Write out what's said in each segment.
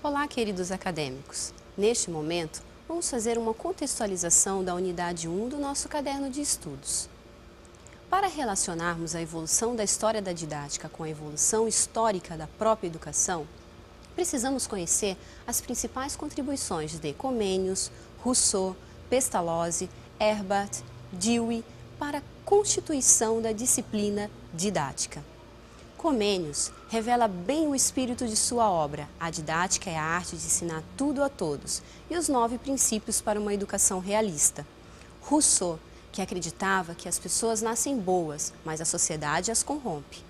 Olá, queridos acadêmicos! Neste momento, vamos fazer uma contextualização da unidade 1 do nosso caderno de estudos. Para relacionarmos a evolução da história da didática com a evolução histórica da própria educação, precisamos conhecer as principais contribuições de Comenius, Rousseau, Pestalozzi, Herbart, Dewey para a constituição da disciplina didática. Comenius revela bem o espírito de sua obra, A Didática é a Arte de Ensinar Tudo a Todos, e os 9 princípios para uma educação realista. Rousseau, que acreditava que as pessoas nascem boas, mas a sociedade as corrompe.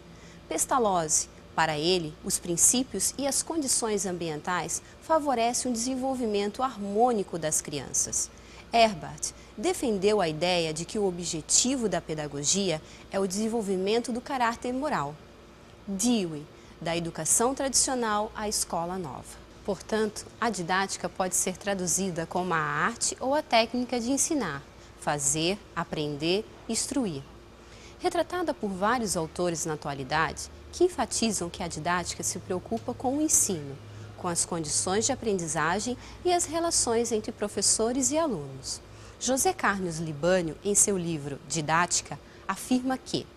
Pestalozzi, para ele, os princípios e as condições ambientais favorecem o desenvolvimento harmônico das crianças. Herbart defendeu a ideia de que o objetivo da pedagogia é o desenvolvimento do caráter moral. Dewey, da educação tradicional à escola nova. Portanto, a didática pode ser traduzida como a arte ou a técnica de ensinar, fazer, aprender, instruir. Retratada por vários autores na atualidade, que enfatizam que a didática se preocupa com o ensino, com as condições de aprendizagem e as relações entre professores e alunos. José Carlos Libânio, em seu livro Didática, afirma que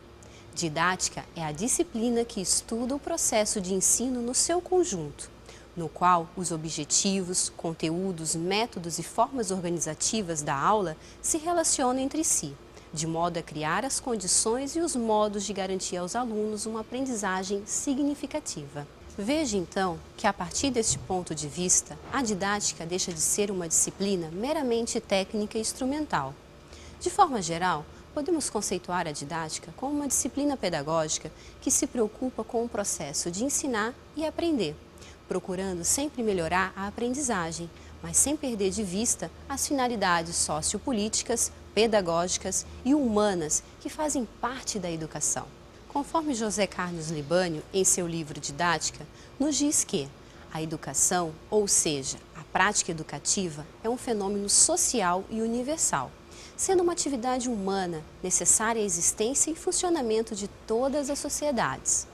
didática é a disciplina que estuda o processo de ensino no seu conjunto, no qual os objetivos, conteúdos, métodos e formas organizativas da aula se relacionam entre si, de modo a criar as condições e os modos de garantir aos alunos uma aprendizagem significativa. Veja então que, a partir deste ponto de vista, a didática deixa de ser uma disciplina meramente técnica e instrumental. De forma geral, podemos conceituar a didática como uma disciplina pedagógica que se preocupa com o processo de ensinar e aprender, procurando sempre melhorar a aprendizagem, mas sem perder de vista as finalidades sociopolíticas, pedagógicas e humanas que fazem parte da educação. Conforme José Carlos Libânio, em seu livro Didática, nos diz que a educação, ou seja, a prática educativa, é um fenômeno social e universal, sendo uma atividade humana necessária à existência e funcionamento de todas as sociedades.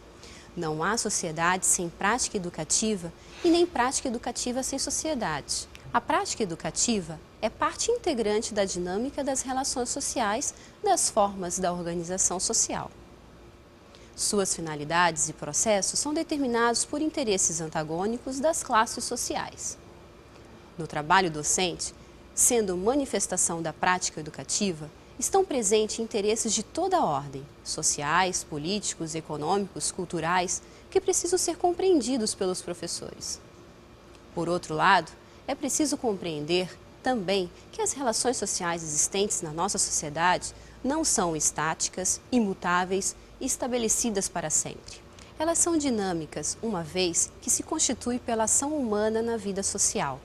Não há sociedade sem prática educativa e nem prática educativa sem sociedade. A prática educativa é parte integrante da dinâmica das relações sociais, das formas da organização social. Suas finalidades e processos são determinados por interesses antagônicos das classes sociais. No trabalho docente, sendo manifestação da prática educativa, estão presentes interesses de toda a ordem, sociais, políticos, econômicos, culturais, que precisam ser compreendidos pelos professores. Por outro lado, é preciso compreender também que as relações sociais existentes na nossa sociedade não são estáticas, imutáveis e estabelecidas para sempre. Elas são dinâmicas, uma vez que se constituem pela ação humana na vida social.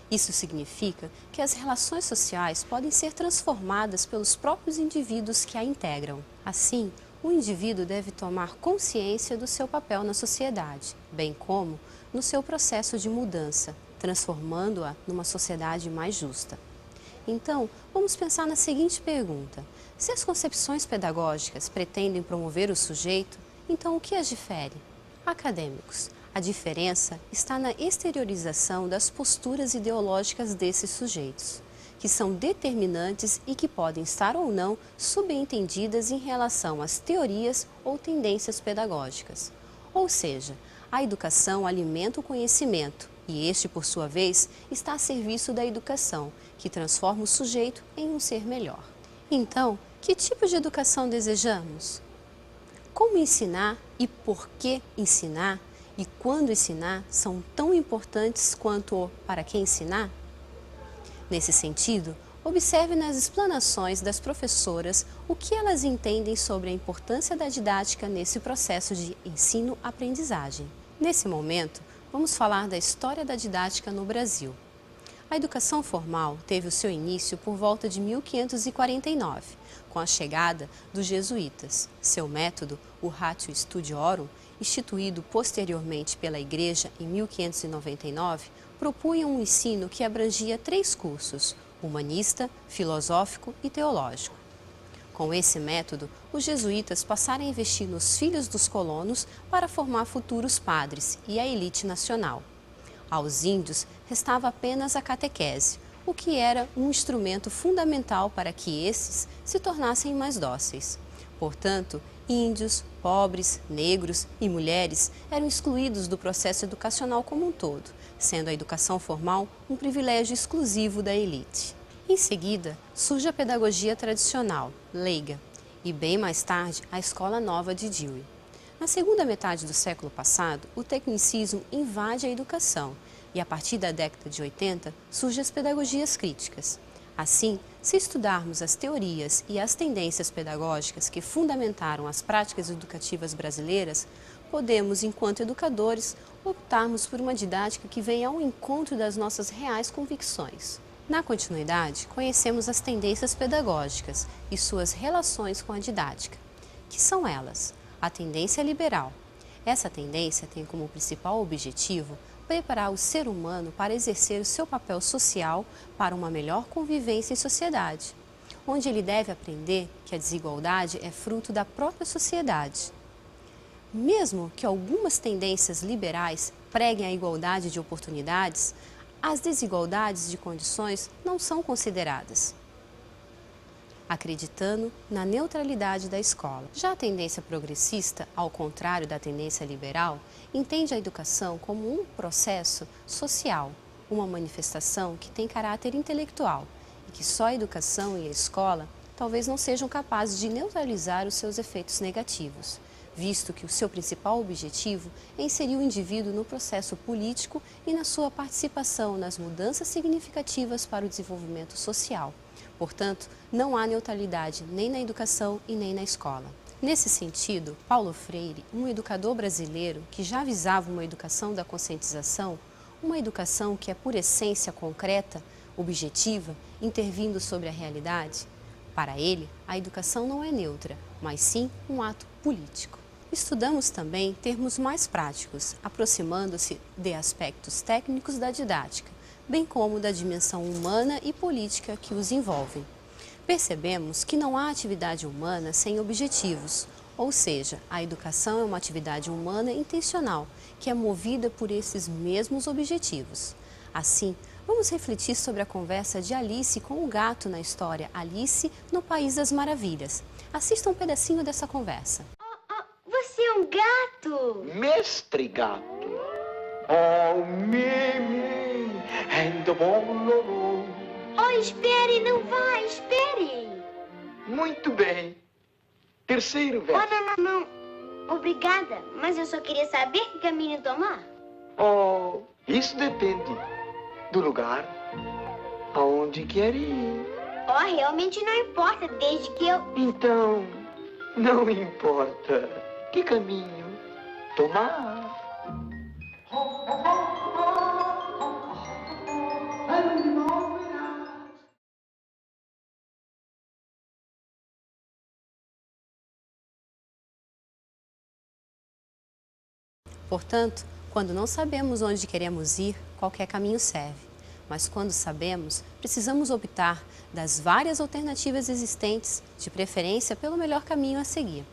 Isso significa que as relações sociais podem ser transformadas pelos próprios indivíduos que a integram. Assim, o indivíduo deve tomar consciência do seu papel na sociedade, bem como no seu processo de mudança, transformando-a numa sociedade mais justa. Então, vamos pensar na seguinte pergunta: se as concepções pedagógicas pretendem promover o sujeito, então o que as difere? Acadêmicos, a diferença está na exteriorização das posturas ideológicas desses sujeitos, que são determinantes e que podem estar ou não subentendidas em relação às teorias ou tendências pedagógicas. Ou seja, a educação alimenta o conhecimento e este, por sua vez, está a serviço da educação, que transforma o sujeito em um ser melhor. Então, que tipo de educação desejamos? Como ensinar e por que ensinar e quando ensinar são tão importantes quanto o para que ensinar? Nesse sentido, observe nas explanações das professoras o que elas entendem sobre a importância da didática nesse processo de ensino-aprendizagem. Nesse momento, vamos falar da história da didática no Brasil. A educação formal teve o seu início por volta de 1549, com a chegada dos jesuítas. Seu método, o Ratio Studiorum, instituído posteriormente pela Igreja em 1599, propunha um ensino que abrangia 3 cursos: humanista, filosófico e teológico. Com esse método, os jesuítas passaram a investir nos filhos dos colonos para formar futuros padres e a elite nacional. Aos índios restava apenas a catequese, o que era um instrumento fundamental para que esses se tornassem mais dóceis. Portanto, índios, pobres, negros e mulheres eram excluídos do processo educacional como um todo, sendo a educação formal um privilégio exclusivo da elite. Em seguida, surge a pedagogia tradicional, leiga, e bem mais tarde a Escola Nova de Dewey. Na segunda metade do século passado, o tecnicismo invade a educação e, a partir da década de 80, surgem as pedagogias críticas. Assim, se estudarmos as teorias e as tendências pedagógicas que fundamentaram as práticas educativas brasileiras, podemos, enquanto educadores, optarmos por uma didática que venha ao encontro das nossas reais convicções. Na continuidade, conhecemos as tendências pedagógicas e suas relações com a didática. Que são elas? A tendência liberal. Essa tendência tem como principal objetivo preparar o ser humano para exercer o seu papel social para uma melhor convivência em sociedade, onde ele deve aprender que a desigualdade é fruto da própria sociedade. Mesmo que algumas tendências liberais preguem a igualdade de oportunidades, as desigualdades de condições não são consideradas, acreditando na neutralidade da escola. Já a tendência progressista, ao contrário da tendência liberal, entende a educação como um processo social, uma manifestação que tem caráter intelectual e que só a educação e a escola talvez não sejam capazes de neutralizar os seus efeitos negativos, visto que o seu principal objetivo é inserir o indivíduo no processo político e na sua participação nas mudanças significativas para o desenvolvimento social. Portanto, não há neutralidade nem na educação e nem na escola. Nesse sentido, Paulo Freire, um educador brasileiro que já visava uma educação da conscientização, uma educação que é por essência concreta, objetiva, intervindo sobre a realidade, para ele, a educação não é neutra, mas sim um ato político. Estudamos também termos mais práticos, aproximando-se de aspectos técnicos da didática, bem como da dimensão humana e política que os envolvem. Percebemos que não há atividade humana sem objetivos, ou seja, a educação é uma atividade humana intencional, que é movida por esses mesmos objetivos. Assim, vamos refletir sobre a conversa de Alice com o gato na história Alice no País das Maravilhas. Assista um pedacinho dessa conversa. Você é um gato? Mestre gato. Oh, Mimi, and the bolo. Oh, espere, não vá, espere. Muito bem. Terceiro Oh, verso. não. Obrigada, mas eu só queria saber que caminho tomar. Oh, isso depende do lugar aonde quer ir. Oh, realmente não importa, desde que eu... Então, não importa que caminho tomar. Portanto, quando não sabemos onde queremos ir, qualquer caminho serve. Mas quando sabemos, precisamos optar das várias alternativas existentes, de preferência pelo melhor caminho a seguir.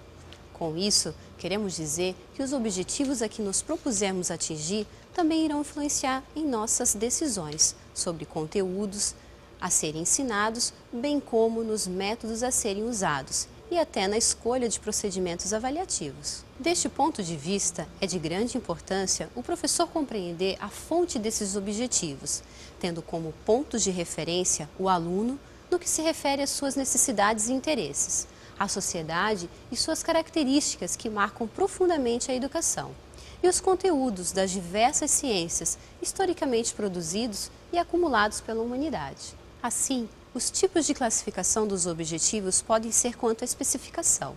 Com isso, queremos dizer que os objetivos a que nos propusemos atingir também irão influenciar em nossas decisões sobre conteúdos a serem ensinados, bem como nos métodos a serem usados e até na escolha de procedimentos avaliativos. Deste ponto de vista, é de grande importância o professor compreender a fonte desses objetivos, tendo como pontos de referência o aluno no que se refere às suas necessidades e interesses, a sociedade e suas características que marcam profundamente a educação, e os conteúdos das diversas ciências historicamente produzidos e acumulados pela humanidade. Assim, os tipos de classificação dos objetivos podem ser quanto à especificação.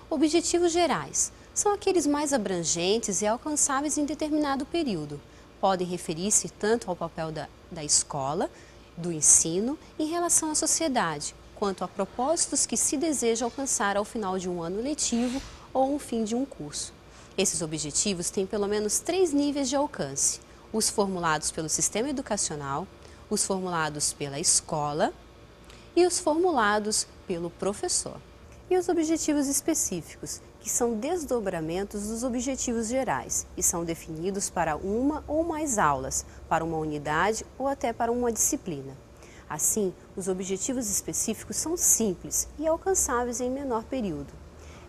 Objetivos gerais são aqueles mais abrangentes e alcançáveis em determinado período. Podem referir-se tanto ao papel da escola, do ensino, em relação à sociedade, quanto a propósitos que se deseja alcançar ao final de um ano letivo ou um fim de um curso. Esses objetivos têm pelo menos 3 níveis de alcance: os formulados pelo sistema educacional, os formulados pela escola e os formulados pelo professor. e os objetivos específicos, que são desdobramentos dos objetivos gerais e são definidos para uma ou mais aulas, para uma unidade ou até para uma disciplina. Assim, os objetivos específicos são simples e alcançáveis em menor período.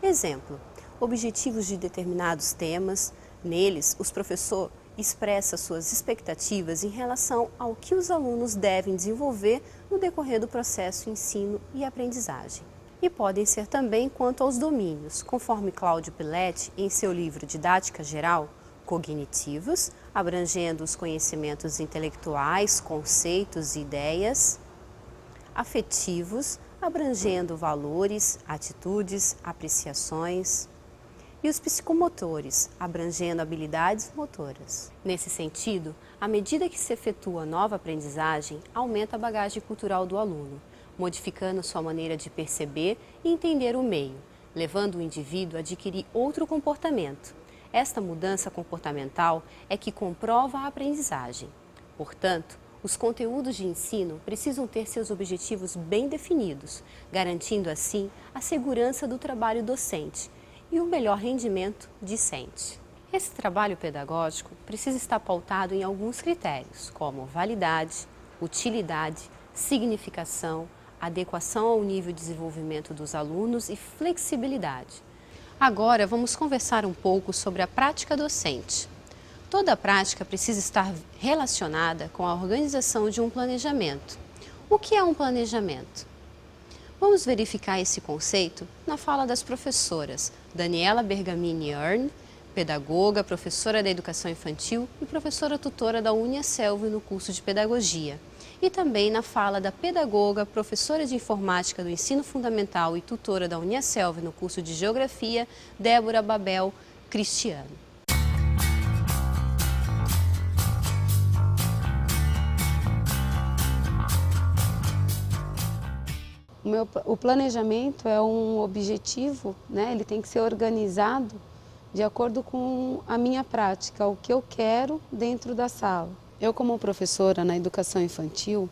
Exemplo, objetivos de determinados temas. Neles, o professor expressa suas expectativas em relação ao que os alunos devem desenvolver no decorrer do processo ensino e aprendizagem. E podem ser também quanto aos domínios, conforme Cláudio Piletti, em seu livro Didática Geral, cognitivos, abrangendo os conhecimentos intelectuais, conceitos e ideias, afetivos, abrangendo valores, atitudes, apreciações, e os psicomotores, abrangendo habilidades motoras. Nesse sentido, à medida que se efetua nova aprendizagem, aumenta a bagagem cultural do aluno, modificando sua maneira de perceber e entender o meio, levando o indivíduo a adquirir outro comportamento. Esta mudança comportamental é que comprova a aprendizagem. Portanto, os conteúdos de ensino precisam ter seus objetivos bem definidos, garantindo assim a segurança do trabalho docente e o melhor rendimento discente. Esse trabalho pedagógico precisa estar pautado em alguns critérios, como validade, utilidade, significação, adequação ao nível de desenvolvimento dos alunos e flexibilidade. Agora vamos conversar um pouco sobre a prática docente. Toda prática precisa estar relacionada com a organização de um planejamento. O que é um planejamento? Vamos verificar esse conceito na fala das professoras Daniela Bergamini Earn, pedagoga, professora da educação infantil e professora tutora da Uniaselv no curso de pedagogia. E também na fala da pedagoga, professora de informática do ensino fundamental e tutora da Uniaselv no curso de geografia, Débora Babel Cristiano. O planejamento é um objetivo, né? Ele tem que ser organizado de acordo com a minha prática, o que eu quero dentro da sala. Eu, como professora na educação infantil,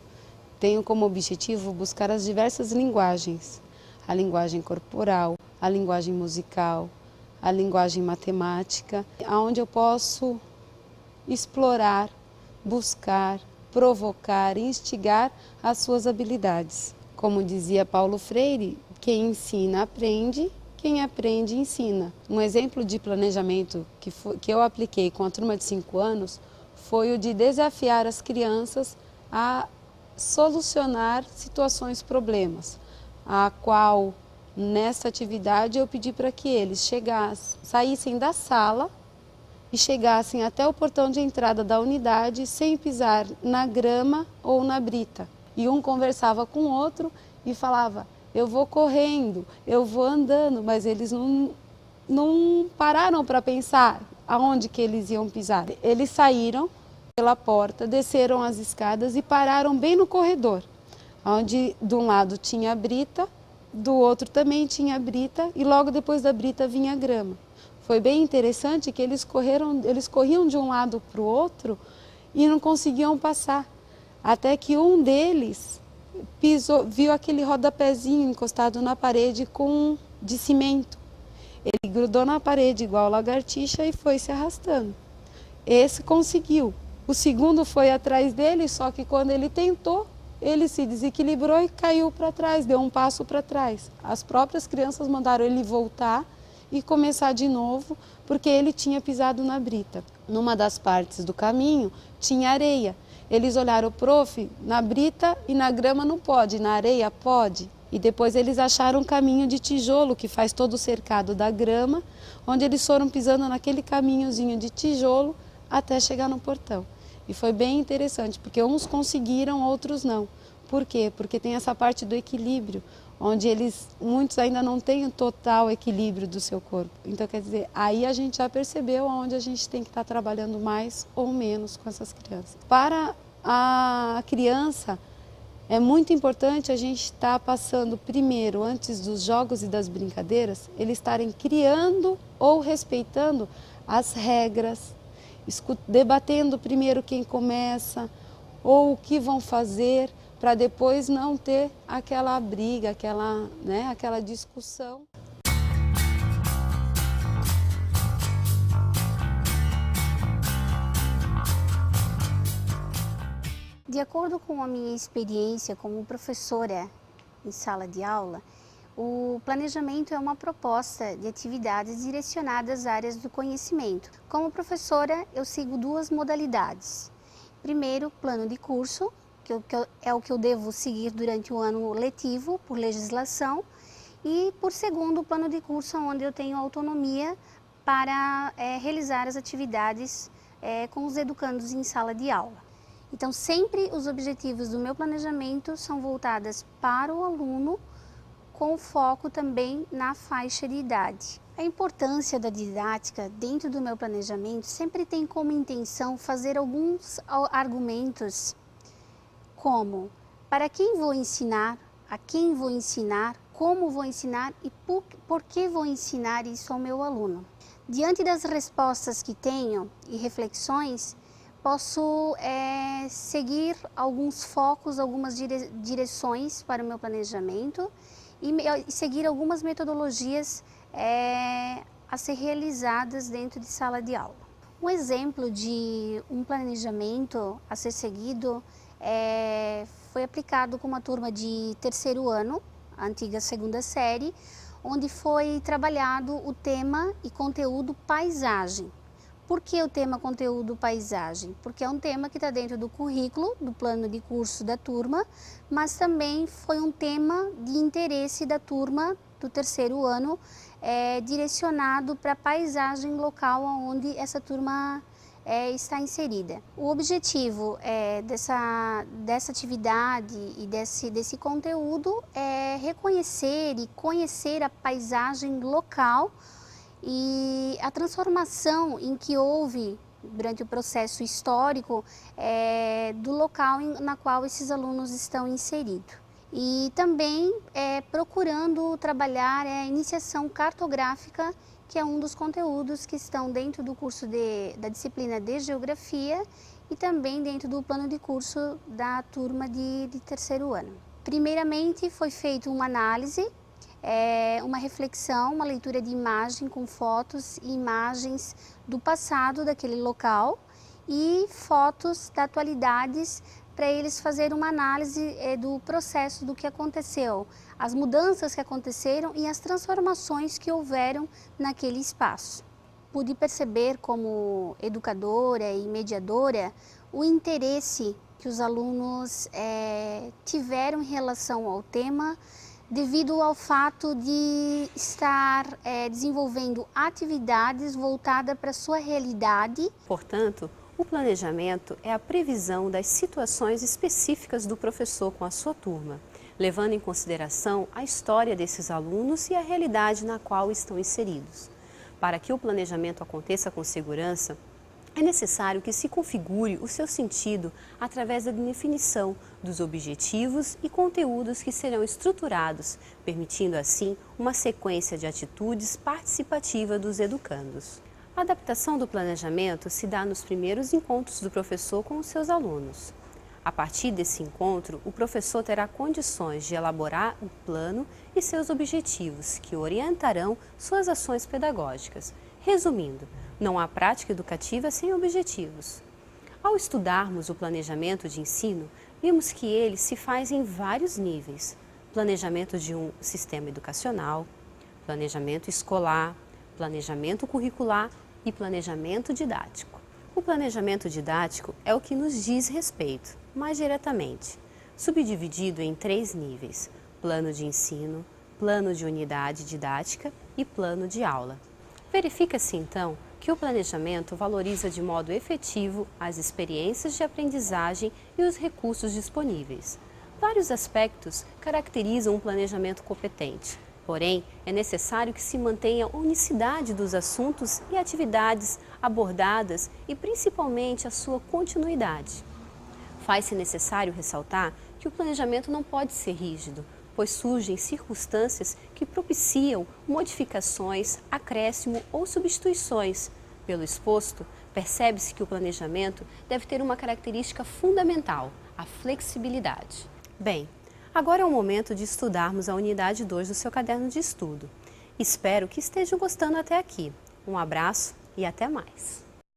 tenho como objetivo buscar as diversas linguagens. A linguagem corporal, a linguagem musical, a linguagem matemática, onde eu posso explorar, buscar, provocar, instigar as suas habilidades. Como dizia Paulo Freire, quem ensina aprende, quem aprende ensina. Um exemplo de planejamento que eu apliquei com a turma de 5 anos foi o de desafiar as crianças a solucionar situações, problemas, a qual nessa atividade eu pedi para que eles saíssem da sala e chegassem até o portão de entrada da unidade sem pisar na grama ou na brita. E um conversava com o outro e falava, eu vou correndo, eu vou andando, mas eles não pararam para pensar aonde que eles iam pisar. Eles saíram pela porta, desceram as escadas e pararam bem no corredor, onde de um lado tinha a brita, do outro também tinha a brita e logo depois da brita vinha a grama. Foi bem interessante que eles corriam de um lado para o outro e não conseguiam passar. Até que um deles viu aquele rodapézinho encostado na parede de cimento. Ele grudou na parede igual lagartixa e foi se arrastando. Esse conseguiu. O segundo foi atrás dele, só que quando ele tentou, ele se desequilibrou e caiu para trás, deu um passo para trás. As próprias crianças mandaram ele voltar e começar de novo, porque ele tinha pisado na brita. Numa das partes do caminho tinha areia. Eles olharam, prof, na brita e na grama não pode, na areia pode. E depois eles acharam um caminho de tijolo que faz todo o cercado da grama, onde eles foram pisando naquele caminhozinho de tijolo até chegar no portão. E foi bem interessante, porque uns conseguiram, outros não. Por quê? Porque tem essa parte do equilíbrio, onde muitos ainda não têm o total equilíbrio do seu corpo. Então, quer dizer, aí a gente já percebeu onde a gente tem que estar trabalhando mais ou menos com essas crianças. Para a criança, é muito importante a gente estar passando primeiro, antes dos jogos e das brincadeiras, eles estarem criando ou respeitando as regras, debatendo primeiro quem começa ou o que vão fazer, para depois não ter aquela briga, aquela discussão. De acordo com a minha experiência como professora em sala de aula, o planejamento é uma proposta de atividades direcionadas às áreas do conhecimento. Como professora, eu sigo duas modalidades. Primeiro, plano de curso, que é o que eu devo seguir durante o ano letivo, por legislação. E, por segundo, plano de curso, onde eu tenho autonomia para realizar as atividades com os educandos em sala de aula. Então, sempre os objetivos do meu planejamento são voltados para o aluno, com foco também na faixa de idade. A importância da didática dentro do meu planejamento sempre tem como intenção fazer alguns argumentos, como para quem vou ensinar, a quem vou ensinar, como vou ensinar e por que vou ensinar isso ao meu aluno. Diante das respostas que tenho e reflexões, posso seguir alguns focos, algumas direções para o meu planejamento e seguir algumas metodologias a ser realizadas dentro de sala de aula. Um exemplo de um planejamento a ser seguido foi aplicado com uma turma de terceiro ano, a antiga segunda série, onde foi trabalhado o tema e conteúdo paisagem. Por que o tema conteúdo paisagem? Porque é um tema que está dentro do currículo, do plano de curso da turma, mas também foi um tema de interesse da turma do terceiro ano, direcionado para a paisagem local onde essa turma está inserida. O objetivo dessa atividade e desse conteúdo é reconhecer e conhecer a paisagem local e a transformação em que houve durante o processo histórico do local na qual esses alunos estão inseridos. E também procurando trabalhar a iniciação cartográfica, que é um dos conteúdos que estão dentro do curso da disciplina de Geografia e também dentro do plano de curso da turma de terceiro ano. Primeiramente foi feita uma análise, uma reflexão, uma leitura de imagem com fotos e imagens do passado daquele local e fotos da atualidades para eles fazerem uma análise do processo do que aconteceu, as mudanças que aconteceram e as transformações que houveram naquele espaço. Pude perceber como educadora e mediadora o interesse que os alunos tiveram em relação ao tema, devido ao fato de estar desenvolvendo atividades voltadas para a sua realidade. Portanto, o planejamento é a previsão das situações específicas do professor com a sua turma, levando em consideração a história desses alunos e a realidade na qual estão inseridos. Para que o planejamento aconteça com segurança, é necessário que se configure o seu sentido através da definição dos objetivos e conteúdos que serão estruturados, permitindo assim uma sequência de atitudes participativa dos educandos. A adaptação do planejamento se dá nos primeiros encontros do professor com os seus alunos. A partir desse encontro, o professor terá condições de elaborar o plano e seus objetivos, que orientarão suas ações pedagógicas. Resumindo, não há prática educativa sem objetivos. Ao estudarmos o planejamento de ensino, vimos que ele se faz em vários níveis. Planejamento de um sistema educacional, planejamento escolar, planejamento curricular e planejamento didático. O planejamento didático é o que nos diz respeito, mais diretamente, subdividido em 3 níveis: plano de ensino, plano de unidade didática e plano de aula. Verifica-se então que o planejamento valoriza de modo efetivo as experiências de aprendizagem e os recursos disponíveis. Vários aspectos caracterizam um planejamento competente. Porém, é necessário que se mantenha a unicidade dos assuntos e atividades abordadas e principalmente a sua continuidade. Faz-se necessário ressaltar que o planejamento não pode ser rígido, pois surgem circunstâncias que propiciam modificações, acréscimo ou substituições. Pelo exposto, percebe-se que o planejamento deve ter uma característica fundamental, a flexibilidade. Bem, agora é o momento de estudarmos a unidade 2 do seu caderno de estudo. Espero que estejam gostando até aqui. Um abraço e até mais!